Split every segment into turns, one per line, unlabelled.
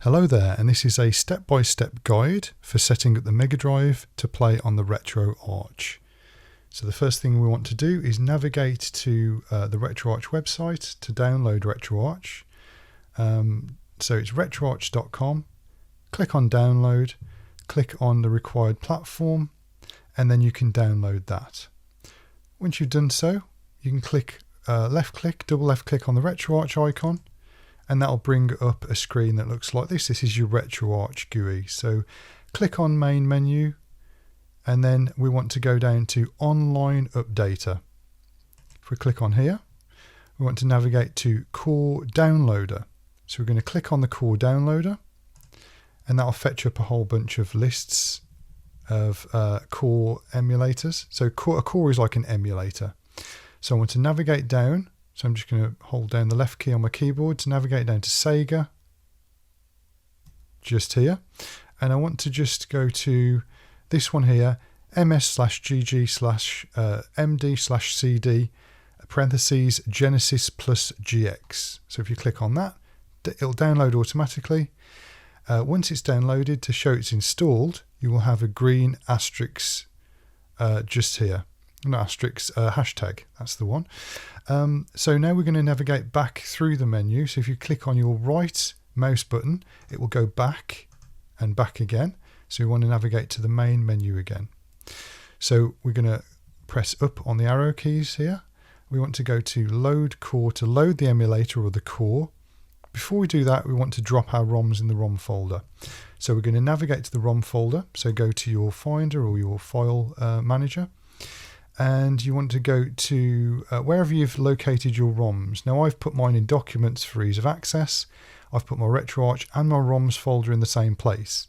Hello there, and this is a step-by-step guide for setting up the Megadrive to play on the Retroarch. So the first thing we want to do is navigate to the Retroarch website to download Retroarch. So it's retroarch.com, click on download, click on the required platform, and then you can download that. Once you've done so, you can click double left click on the Retroarch icon, and that'll bring up a screen that looks like this. This is your Retroarch GUI. So click on main menu, and then we want to go down to online updater. If we click on here, we want to navigate to core downloader. So we're going to click on the core downloader, and that'll fetch up a whole bunch of lists of core emulators. So a core is like an emulator. So I want to navigate down. So I'm just going to hold down the left key on my keyboard to navigate down to Sega, just here. And I want to just go to this one here, ms/gg/md/cd, parentheses, Genesis plus GX. So if you click on that, it'll download automatically. Once it's downloaded, to show it's installed, you will have a green asterisk just here. Not asterisk, hashtag, that's the one. So now we're going to navigate back through the menu. So if you click on your right mouse button, it will go back and back again. So we want to navigate to the main menu again. So we're going to press up on the arrow keys here. We want to go to load core to load the emulator or the core. Before we do that, we want to drop our ROMs in the ROM folder. So we're going to navigate to the ROM folder. So go to your Finder or your file manager. And you want to go to wherever you've located your ROMs. Now I've put mine in documents for ease of access. I've put my Retroarch and my ROMs folder in the same place.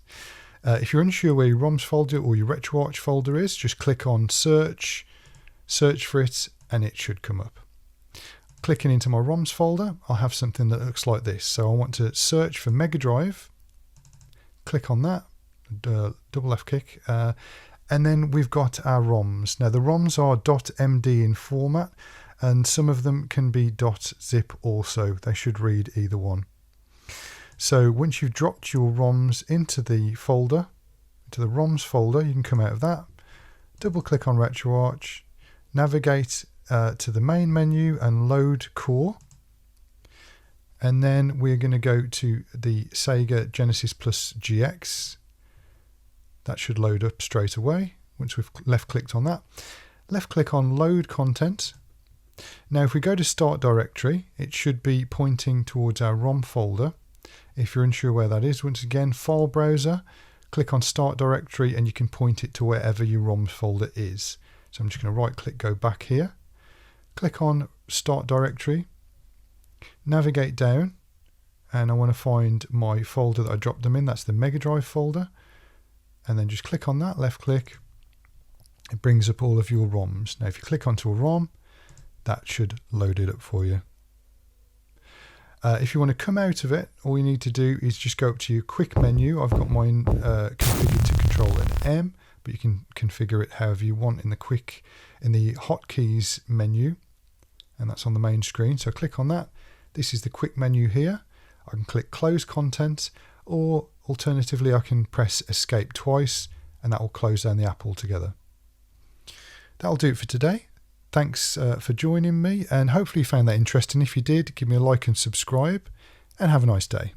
If you're unsure where your ROMs folder or your Retroarch folder is, just click on search for it, and it should come up. Clicking into my ROMs folder, I'll have something that looks like this. So I want to search for Megadrive, click on that, double left click, and then we've got our ROMs. Now the ROMs are .md in format, and some of them can be .zip also. They should read either one. So once you've dropped your ROMs into the folder, into the ROMs folder, you can come out of that, double click on Retroarch, navigate to the main menu and load core. And then we're going to go to the Sega Genesis plus GX. That should load up straight away once we've left clicked on that. Left click on load content. Now if we go to start directory, it should be pointing towards our ROM folder. If you're unsure where that is, once again, file browser, click on start directory, and you can point it to wherever your ROM folder is. So I'm just going to right click, go back here, click on start directory, navigate down, and I want to find my folder that I dropped them in. That's the Megadrive folder. And then just click on that, left click, it brings up all of your ROMs. Now if you click onto a ROM, that should load it up for you. If you want to come out of it, all you need to do is just go up to your quick menu. I've got mine configured to control an M, but you can configure it however you want in the hotkeys menu, and that's on the main screen. So click on that. This is the quick menu here. I can click close content, or alternatively I can press escape twice, and that will close down the app altogether. That'll do it for today. Thanks for joining me, and hopefully you found that interesting. If you did, give me a like and subscribe, and have a nice day.